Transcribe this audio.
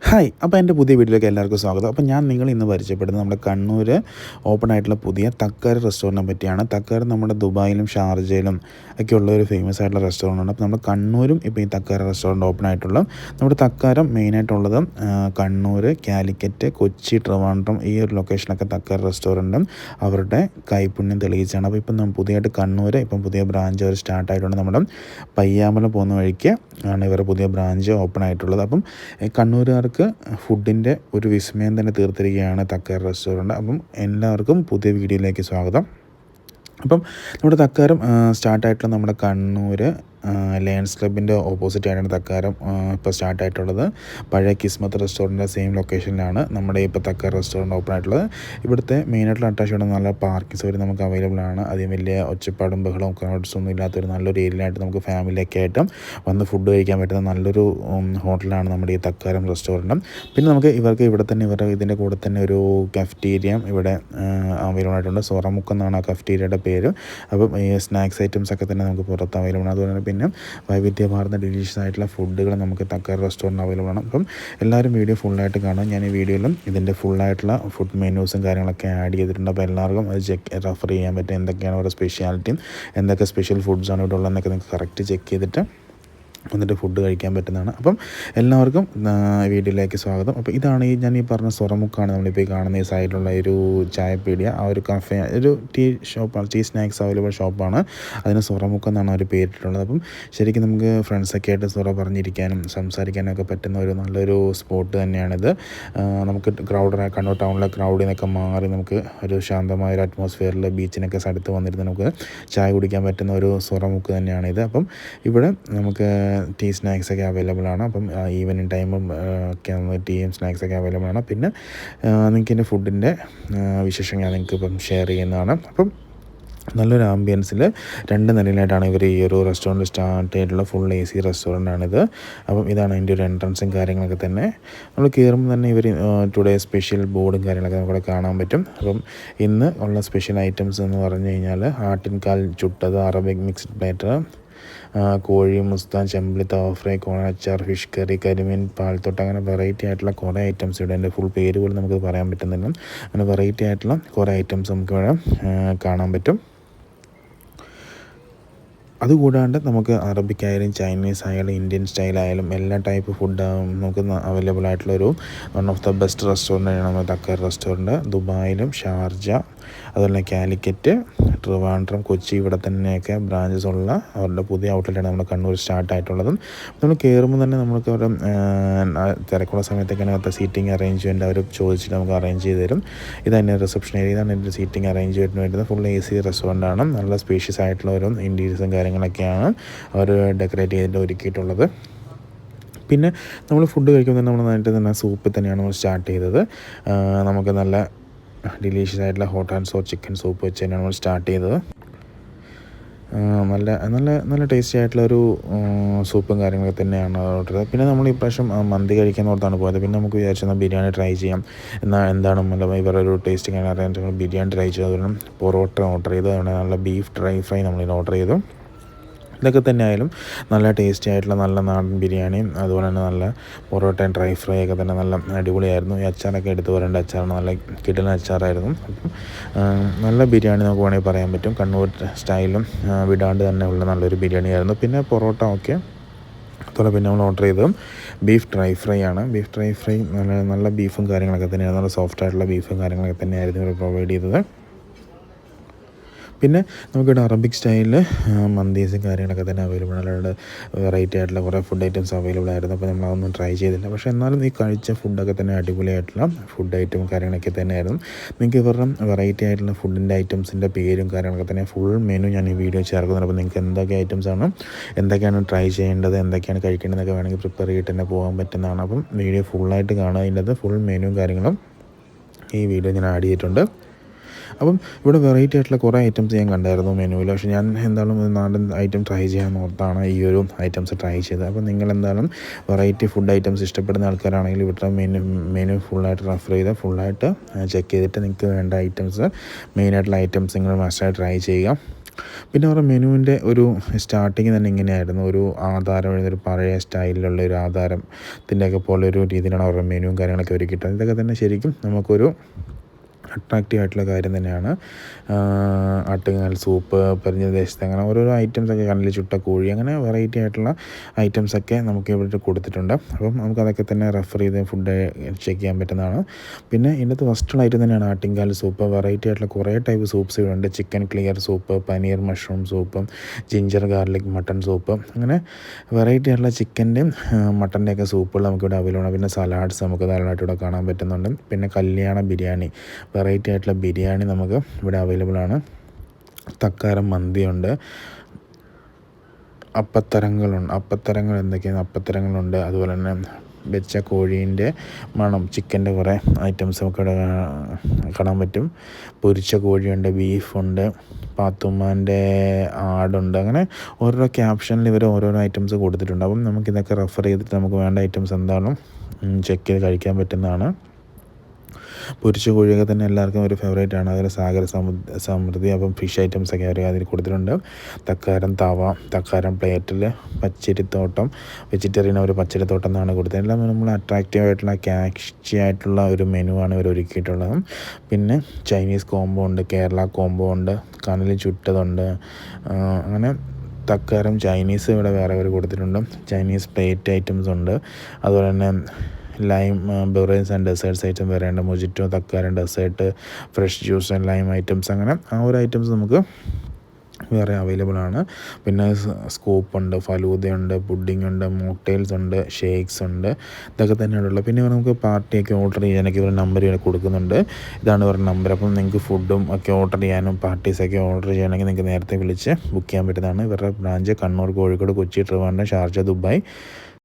Hi, അപ്പോൾ എൻ്റെ പുതിയ വീഡിയോയിലേക്ക് എല്ലാവർക്കും സ്വാഗതം. അപ്പോൾ ഞാൻ ഇന്ന് പരിചയപ്പെടുന്നത് നമ്മുടെ കണ്ണൂർ ഓപ്പൺ ആയിട്ടുള്ള പുതിയ തക്കാർ റെസ്റ്റോറൻറ്റിനെ പറ്റിയാണ്. തക്കാർ നമ്മുടെ ദുബായിലും ഷാർജയിലും ഒക്കെ ഉള്ള ഒരു ഫേമസ് ആയിട്ടുള്ള റെസ്റ്റോറൻറ്റാണ്. അപ്പോൾ നമ്മുടെ കണ്ണൂരും ഇപ്പോൾ ഈ തക്കാർ റെസ്റ്റോറൻറ്റ് ഓപ്പൺ ആയിട്ടുള്ള നമ്മുടെ തക്കാരം മെയിനായിട്ടുള്ളത് കണ്ണൂർ, കാലിക്കറ്റ്, കൊച്ചി, ട്രിവാൻഡ്രം ഈ ഒരു ലൊക്കേഷനൊക്കെ തക്കാർ റെസ്റ്റോറൻറ്റും അവരുടെ കൈപുണ്യം തെളിയിച്ചാണ്. അപ്പോൾ ഇപ്പം പുതിയതായിട്ട് കണ്ണൂർ ഇപ്പം പുതിയ ബ്രാഞ്ച് അവർ സ്റ്റാർട്ട് ആയിട്ടുണ്ട്. നമ്മുടെ പയ്യാമ്പലം പോകുന്ന വഴിക്ക് ആണ് ഇവരുടെ പുതിയ ബ്രാഞ്ച് ഓപ്പൺ ആയിട്ടുള്ളത്. അപ്പം കണ്ണൂരുകാർക്ക് ഫുഡിൻ്റെ ഒരു വിസ്മയം തന്നെ തീർത്തിരിക്കുകയാണ് തക്കാർ റെസ്റ്റോറൻറ്റ്. അപ്പം എല്ലാവർക്കും പുതിയ വീഡിയോയിലേക്ക് സ്വാഗതം. അപ്പം നമ്മുടെ തക്കാരം സ്റ്റാർട്ടായിട്ടുള്ള നമ്മുടെ കണ്ണൂർ ലയൺസ് ക്ലബിൻ്റെ ഓപ്പോസിറ്റ് ആയിട്ടാണ് തക്കാരം ഇപ്പോൾ സ്റ്റാർട്ടായിട്ടുള്ളത്. പഴയ കിസ്മത്ത് റെസ്റ്റോറൻറ്റിൻ്റെ സെയിം ലൊക്കേഷനിലാണ് നമ്മുടെ ഇപ്പോൾ തക്കാർ റെസ്റ്റോറൻറ്റ് ഓപ്പൺ ആയിട്ടുള്ളത്. ഇവിടുത്തെ മെയിനായിട്ടുള്ള അട്രാക്ഷൻ നല്ല പാർക്കിംഗ് സൗകര്യം നമുക്ക് അവൈലബിൾ ആണ്. അതിന് വലിയ ഒച്ചപ്പാടും ബഹളവും ക്രൗഡ്സൊന്നും ഇല്ലാത്തൊരു നല്ലൊരു ഏരിയയിലായിട്ട് നമുക്ക് ഫാമിലിയൊക്കെ ആയിട്ട് വന്ന് ഫുഡ് കഴിക്കാൻ പറ്റുന്ന നല്ലൊരു ഹോട്ടലാണ് നമ്മുടെ ഈ തക്കാരം റെസ്റ്റോറൻറ്റും. പിന്നെ നമുക്ക് ഇവർക്ക് ഇവിടെ തന്നെ ഇതിൻ്റെ കൂടെ തന്നെ ഒരു കഫ്റ്റീരിയ ഇവിടെ അവൈലബിൾ ആയിട്ടുണ്ട്. സൊറമുക്ക് എന്നാണ് ആ കഫ്റ്റീരിയയുടെ പേര്. അപ്പം ഈ സ്നാക്സ് ഐറ്റംസ് ഒക്കെ തന്നെ നമുക്ക് പുറത്ത് അവൈലബിൾ ആണ്. അതുപോലെ തന്നെ പിന്നെ വൈവിധ്യമാർന്ന ഡിലീഷ്യസ് ആയിട്ടുള്ള ഫുഡുകൾ നമുക്ക് തക്കാർ റെസ്റ്റോറൻറ്റ് അവൈലബിൾ ആണ്. അപ്പം എല്ലാവരും വീഡിയോ ഫുള്ളായിട്ട് കാണാം. ഞാൻ ഈ വീഡിയോയിലും ഇതിൻ്റെ ഫുള്ളായിട്ടുള്ള ഫുഡ് മെനൂസും കാര്യങ്ങളൊക്കെ ആഡ് ചെയ്തിട്ടുണ്ട്. അപ്പോൾ എല്ലാവർക്കും അത് റെഫർ ചെയ്യാൻ പറ്റും. എന്തൊക്കെയാണ് അവരുടെ സ്പെഷ്യാലിറ്റിയും എന്തൊക്കെ സ്പെഷ്യൽ ഫുഡ്സാണ് ഇവിടെ ഉള്ളതെന്നൊക്കെ നിങ്ങൾക്ക് കറക്റ്റ് ചെക്ക് ചെയ്തിട്ട് എന്നിട്ട് ഫുഡ് കഴിക്കാൻ പറ്റുന്നതാണ്. അപ്പം എല്ലാവർക്കും വീഡിയോയിലേക്ക് സ്വാഗതം. അപ്പോൾ ഇതാണ് ഞാൻ ഈ പറഞ്ഞ സൊറമുക്കാണ് നമ്മളിപ്പോൾ ഈ കാണുന്ന ഈ സൈഡിലുള്ള ഒരു ചായപ്പീടിയ, ആ ഒരു കഫേ, ഒരു ടീ ഷോപ്പാണ്, ടീ സ്നാക്സ് അവൈലബിൾ ഷോപ്പാണ്. അതിന് സൊറമുക്ക് എന്നാണ് അവർ പേരിട്ടുള്ളത്. അപ്പം ശരിക്കും നമുക്ക് ഫ്രണ്ട്സൊക്കെ ആയിട്ട് സൊറ പറഞ്ഞിരിക്കാനും സംസാരിക്കാനൊക്കെ പറ്റുന്ന ഒരു നല്ലൊരു സ്പോട്ട് തന്നെയാണിത്. നമുക്ക് കണ്ണൂർ ടൗണിലെ ക്രൗഡിൽ നിന്നൊക്കെ മാറി നമുക്ക് ഒരു ശാന്തമായ ഒരു അറ്റ്മോസ്ഫിയറിൽ ബീച്ചിനൊക്കെ അടുത്ത് വന്നിരുന്ന് നമുക്ക് ചായ കുടിക്കാൻ പറ്റുന്ന ഒരു സൊറമുക്ക് തന്നെയാണിത്. അപ്പം ഇവിടെ നമുക്ക് ടീ സ്നാക്സൊക്കെ അവൈലബിൾ ആണ്. അപ്പം ഈവനിങ് ടൈമും ഒക്കെ ടീയും സ്നാക്സൊക്കെ അവൈലബിൾ ആണ്. പിന്നെ നിങ്ങൾക്ക് എൻ്റെ ഫുഡിൻ്റെ വിശേഷങ്ങൾ നിങ്ങൾക്ക് ഇപ്പം ഷെയർ ചെയ്യുന്നതാണ്. അപ്പം നല്ലൊരു ആംബിയൻസിൽ 2 നിലയിലായിട്ടാണ് ഇവർ ഈ ഒരു റെസ്റ്റോറൻറ്റ് സ്റ്റാർട്ട് ചെയ്തിട്ടുള്ള ഫുൾ AC റെസ്റ്റോറൻ്റാണിത്. അപ്പം ഇതാണ് അതിൻ്റെ ഒരു എൻട്രൻസും കാര്യങ്ങളൊക്കെ തന്നെ. നമ്മൾ കയറുമ്പോൾ തന്നെ ഇവർ ടുഡേ സ്പെഷ്യൽ ബോർഡും കാര്യങ്ങളൊക്കെ നമുക്കിവിടെ കാണാൻ പറ്റും. അപ്പം ഇന്ന് ഉള്ള സ്പെഷ്യൽ ഐറ്റംസ് എന്ന് പറഞ്ഞു കഴിഞ്ഞാൽ ആട്ടിൻകാൽ ചുട്ടത്, അറബിക് മിക്സ്ഡ് പ്ലേറ്റർ, കോഴി മുസ്താൻ, ചെമ്പിളി, തവ ഫ്രൈ, കോണച്ചാർ, ഫിഷ് കറി, കരിമീൻ, പാൽത്തൊട്ട്, അങ്ങനെ വെറൈറ്റി ആയിട്ടുള്ള കുറേ ഐറ്റംസ് ഇവിടെ. എൻ്റെ ഫുൾ പേര് പോലും നമുക്ക് പറയാൻ പറ്റുന്നില്ല. അങ്ങനെ വെറൈറ്റി ആയിട്ടുള്ള കുറേ ഐറ്റംസ് നമുക്കിവിടെ കാണാൻ പറ്റും. അതുകൂടാണ്ട് നമുക്ക് അറബിക് ആയാലും ചൈനീസ് ആയാലും ഇന്ത്യൻ സ്റ്റൈലായാലും എല്ലാ ടൈപ്പ് ഫുഡ് നമുക്ക് അവൈലബിൾ ആയിട്ടുള്ളൊരു വൺ ഓഫ് ദ ബെസ്റ്റ് റെസ്റ്റോറൻറ്റാണ് നമ്മുടെ തക്കാർ റെസ്റ്റോറൻറ്റ്. ദുബായിലും ഷാർജ, അതുപോലെ കാലിക്കറ്റ്, ട്രിവാൻഡ്രം, കൊച്ചി ഇവിടെ തന്നെയൊക്കെ ബ്രാഞ്ചസ് ഉള്ള അവരുടെ പുതിയ ഔട്ട്ലെറ്റാണ് നമ്മുടെ കണ്ണൂർ സ്റ്റാർട്ടായിട്ടുള്ളതും. നമ്മൾ കയറുമ്പോൾ തന്നെ നമുക്ക് ഒരു തിരക്കുള്ള സമയത്തൊക്കെ അതിനകത്ത് സീറ്റിംഗ് അറേഞ്ച്മെൻറ്റ് അവർ ചോദിച്ചിട്ട് നമുക്ക് അറേഞ്ച് ചെയ്ത് തരും. ഇതാണ് റിസപ്ഷൻ ഏരിയ, ഇതാണ് എൻ്റെ സീറ്റിംഗ് അറേഞ്ച്മെൻറ്റ് വരുന്നത്. Full AC റെസ്റ്റോറൻറ്റാണ്. നല്ല സ്പേഷ്യസ് ആയിട്ടുള്ള ഒരു ഇൻറ്റീരിയേഴ്സും കാര്യങ്ങളൊക്കെയാണ് അവർ ഡെക്കറേറ്റ് ചെയ്തിട്ട് ഒരുക്കിയിട്ടുള്ളത്. പിന്നെ നമ്മൾ ഫുഡ് കഴിക്കുമ്പോൾ തന്നെ നമ്മൾ നന്നായിട്ട് തന്നെ സൂപ്പിൽ തന്നെയാണ് നമ്മൾ സ്റ്റാർട്ട് ചെയ്തത്. നമുക്ക് നല്ല ഡിലീഷ്യസ് ആയിട്ടുള്ള hot and so chicken soup വെച്ച് തന്നെയാണ് നമ്മൾ സ്റ്റാർട്ട് ചെയ്തത്. നല്ല നല്ല നല്ല ടേസ്റ്റി ആയിട്ടുള്ളൊരു സൂപ്പും കാര്യങ്ങളൊക്കെ തന്നെയാണ് ഓർഡർ ചെയ്തത്. പിന്നെ നമ്മൾ ഇപ്രാവശ്യം മന്തി കഴിക്കാൻ ഓർത്താണ് പോയത്. പിന്നെ നമുക്ക് വിചാരിച്ചെന്നാൽ ബിരിയാണി ട്രൈ ചെയ്യാം, എന്താണ് ഇവരുടെ ഒരു ടേസ്റ്റ് കാണാൻ അറിയാൻ ബിരിയാണി ട്രൈ ചെയ്തു. അതുപോലെ പൊറോട്ട ഓർഡർ ചെയ്തു. അതുകൊണ്ട് നല്ല ബീഫ് ഡ്രൈ ഫ്രൈ നമ്മളിത് ഓർഡർ ചെയ്തു. ഇതൊക്കെ തന്നെ ആയാലും നല്ല ടേസ്റ്റി ആയിട്ടുള്ള നല്ല നാടൻ ബിരിയാണിയും അതുപോലെ തന്നെ നല്ല പൊറോട്ടയും ഡ്രൈ ഫ്രൈ ഒക്കെ തന്നെ നല്ല അടിപൊളിയായിരുന്നു. ഈ അച്ചാറൊക്കെ എടുത്ത് വരേണ്ട അച്ചാറാണ്, നല്ല കിടിലൻ അച്ചാറായിരുന്നു. അപ്പം നല്ല ബിരിയാണി നമുക്ക് വേണമെങ്കിൽ പറയാൻ പറ്റും. കണ്ണൂർ സ്റ്റൈലും വിടാണ്ട് തന്നെ ഉള്ള നല്ലൊരു ബിരിയാണി ആയിരുന്നു. പിന്നെ പൊറോട്ട ഓക്കെ. അതുപോലെ പിന്നെ നമ്മൾ ഓർഡർ ചെയ്തതും ബീഫ് ഡ്രൈ ഫ്രൈ ആണ്. ബീഫ് ഡ്രൈ ഫ്രൈ നല്ല ബീഫും കാര്യങ്ങളൊക്കെ തന്നെയാണ്, നല്ല സോഫ്റ്റ് ആയിട്ടുള്ള ബീഫും കാര്യങ്ങളൊക്കെ തന്നെയായിരുന്നു ഇവർ പ്രൊവൈഡ് ചെയ്തത്. പിന്നെ നമുക്കിവിടെ അറബിക് സ്റ്റൈലിൽ മന്തീസും കാര്യങ്ങളൊക്കെ തന്നെ അവൈലബിൾ ആണ്. അല്ലാണ്ട് വെറൈറ്റി ആയിട്ടുള്ള കുറേ ഫുഡ് ഐറ്റംസ് അവൈലബിൾ ആയിരുന്നു. അപ്പോൾ നമ്മളതൊന്നും ട്രൈ ചെയ്തില്ല. പക്ഷേ എന്നാലും ഈ കഴിച്ച ഫുഡൊക്കെ തന്നെ അടിപൊളിയായിട്ടുള്ള ഫുഡ് ഐറ്റം കാര്യങ്ങളൊക്കെ തന്നെയായിരുന്നു. നിങ്ങൾക്ക് ഇവരുടെ വെറൈറ്റി ആയിട്ടുള്ള ഫുഡിൻ്റെ ഐറ്റംസിൻ്റെ പേരും കാര്യങ്ങളൊക്കെ തന്നെ ഫുൾ മെനു ഞാൻ ഈ വീഡിയോ ചേർക്കുന്നുണ്ട്. അപ്പോൾ നിങ്ങൾക്ക് എന്തൊക്കെ ഐറ്റംസാണ്, എന്തൊക്കെയാണ് ട്രൈ ചെയ്യേണ്ടത്, എന്തൊക്കെയാണ് കഴിക്കേണ്ടതെന്നൊക്കെ വേണമെങ്കിൽ പ്രിപ്പയർ ചെയ്തിട്ട് തന്നെ പോകാൻ പറ്റുന്നതാണ്. അപ്പം വീഡിയോ ഫുള്ളായിട്ട് കാണുക. അതിൻ്റെ അത് ഫുൾ മെനുവും കാര്യങ്ങളും ഈ വീഡിയോ ഞാൻ ആഡ് ചെയ്തിട്ടുണ്ട്. അപ്പം ഇവിടെ വെറൈറ്റി ആയിട്ടുള്ള കുറേ ഐറ്റംസ് ഞാൻ കണ്ടായിരുന്നു മെനുവിൽ. പക്ഷേ ഞാൻ എന്തായാലും നാടൻ ഐറ്റം ട്രൈ ചെയ്യാൻ ഓർത്താണ് ഈ ഒരു ഐറ്റംസ് ട്രൈ ചെയ്തത്. അപ്പോൾ നിങ്ങൾ എന്തായാലും വെറൈറ്റി ഫുഡ് ഐറ്റംസ് ഇഷ്ടപ്പെടുന്ന ആൾക്കാരാണെങ്കിൽ ഇവിടുത്തെ മെനു ഫുള്ളായിട്ട് റെഫർ ചെയ്ത് ഫുള്ളായിട്ട് ചെക്ക് ചെയ്തിട്ട് നിങ്ങൾക്ക് വേണ്ട ഐറ്റംസ് മെയിനായിട്ടുള്ള ഐറ്റംസ് നിങ്ങൾ മസ്റ്റായിട്ട് ട്രൈ ചെയ്യുക. പിന്നെ അവരുടെ മെനുവിൻ്റെ ഒരു സ്റ്റാർട്ടിങ് തന്നെ ഇങ്ങനെയായിരുന്നു. ഒരു ആധാരം എഴുന്നൊരു പഴയ സ്റ്റൈലിലുള്ള ഒരു ആധാരത്തിൻ്റെയൊക്കെ പോലെ ഒരു രീതിയിലാണ് അവരുടെ മെനുവും കാര്യങ്ങളൊക്കെ ഒരുക്കിയിട്ടത്. ഇതൊക്കെ തന്നെ ശരിക്കും നമുക്കൊരു അട്രാക്റ്റീവ് ആയിട്ടുള്ള കാര്യം തന്നെയാണ്. ആട്ടുകാൽ സൂപ്പ്, പരിഞ്ഞദേശത്ത്, അങ്ങനെ ഓരോരോ ഐറ്റംസൊക്കെ, കനലിൽ ചുട്ട കോഴി, അങ്ങനെ വെറൈറ്റി ആയിട്ടുള്ള ഐറ്റംസൊക്കെ നമുക്ക് ഇവിടെ കൊടുത്തിട്ടുണ്ട്. അപ്പം നമുക്കതൊക്കെ തന്നെ റെഫർ ചെയ്ത് ഫുഡ് ചെക്ക് ചെയ്യാൻ പറ്റുന്നതാണ്. പിന്നെ ഇതിനകത്ത് ഫസ്റ്റുള്ള ഐറ്റം തന്നെയാണ് ആട്ടിൻകാൽ സൂപ്പ്. വെറൈറ്റി ആയിട്ടുള്ള കുറേ ടൈപ്പ് സൂപ്പ്സ് ഇവിടെയുണ്ട്. Chicken clear soup, paneer mushroom soup, ginger garlic mutton soup, അങ്ങനെ വെറൈറ്റി ആയിട്ടുള്ള ചിക്കൻ്റെയും മട്ടൻ്റെയൊക്കെ സൂപ്പുകൾ നമുക്കിവിടെ അവൈലബിൾ ആണ്. പിന്നെ സലാഡ്സ് നമുക്ക് ധാരാളമായിട്ട് ഇവിടെ കാണാൻ പറ്റുന്നുണ്ട്. പിന്നെ കല്യാണ ബിരിയാണി, വെറൈറ്റി ആയിട്ടുള്ള ബിരിയാണി നമുക്ക് ഇവിടെ അവൈലബിൾ ആണ്. തക്കാരം മന്തിയുണ്ട്, അപ്പത്തരങ്ങൾ എന്തൊക്കെയാണ്, അപ്പത്തരങ്ങളുണ്ട്. അതുപോലെ തന്നെ വെച്ച കോഴീൻ്റെ മണം, ചിക്കൻ്റെ കുറേ ഐറ്റംസ് നമുക്ക് ഇവിടെ കാണാൻ പറ്റും. പൊരിച്ച കോഴിയുണ്ട്, ബീഫുണ്ട്, പാത്തുമ്മാൻ്റെ ആടുണ്ട്. അങ്ങനെ ഓരോരോ ക്യാപ്ഷനിൽ ഇവർ ഓരോരോ ഐറ്റംസ് കൊടുത്തിട്ടുണ്ട്. അപ്പം നമുക്കിതൊക്കെ റെഫർ ചെയ്തിട്ട് നമുക്ക് വേണ്ട ഐറ്റംസ് എന്താണോ ചെക്ക് ചെയ്ത് കഴിക്കാൻ പറ്റുന്നതാണ്. പൊരിച്ച കോഴിയൊക്കെ തന്നെ എല്ലാവർക്കും ഒരു ഫേവറേറ്റ് ആണ്. അതിൽ സാഗര സമൃദ്ധി, അപ്പം ഫിഷ് ഐറ്റംസൊക്കെ അവർ അതിൽ കൊടുത്തിട്ടുണ്ട്. തക്കാരം തവ, തക്കാരം പ്ലേറ്റിൽ, പച്ചരിത്തോട്ടം, വെജിറ്റേറിയൻ ഒരു പച്ചരിത്തോട്ടം എന്നാണ് കൊടുത്തത്. എല്ലാം നമ്മൾ അട്രാക്റ്റീവ് ആയിട്ടുള്ള ക്യാച്ചി ആയിട്ടുള്ള ഒരു മെനു ആണ് ഇവർ ഒരുക്കിയിട്ടുള്ളത്. പിന്നെ ചൈനീസ് കോംബോ ഉണ്ട്, കേരള കോംബോ ഉണ്ട്, കനലിൽ ചുട്ടതുണ്ട്. അങ്ങനെ തക്കാരം ചൈനീസ് ഇവിടെ വേറെ അവർ കൊടുത്തിട്ടുണ്ട്. ചൈനീസ് പ്ലേറ്റ് ഐറ്റംസ് ഉണ്ട്. അതുപോലെ തന്നെ lime beverage and desserts item വേറെയുണ്ട്. മൊജിറ്റോ, തക്കാരം dessert, fresh juice and lime items, അങ്ങനെ ആ ഒരു ഐറ്റംസ് നമുക്ക് വേറെ അവൈലബിൾ ആണ്. പിന്നെ സ്കൂപ്പുണ്ട്, ഫലൂദയുണ്ട്, പുഡിംഗ് ഉണ്ട്, മോക്ടെയിൽസ് ഉണ്ട്, ഷേക്സ് ഉണ്ട്. ഇതൊക്കെ തന്നെയാണുള്ളത്. പിന്നെ നമുക്ക് പാർട്ടിയൊക്കെ ഓർഡർ ചെയ്യാനൊക്കെ ഒരു നമ്പർ കൊടുക്കുന്നുണ്ട്. ഇതാണ് ഒരു നമ്പർ. അപ്പം നിങ്ങൾക്ക് ഫുഡും ഒക്കെ ഓർഡർ ചെയ്യാനും പാർട്ടീസൊക്കെ ഓർഡർ ചെയ്യണമെങ്കിൽ നിങ്ങൾക്ക് നേരത്തെ വിളിച്ച് ബുക്ക് ചെയ്യാൻ പറ്റുന്നതാണ്. ഇവരുടെ branch Kannur, Kozhikode, Kochi, Trivandrum, Sharjah, Dubai,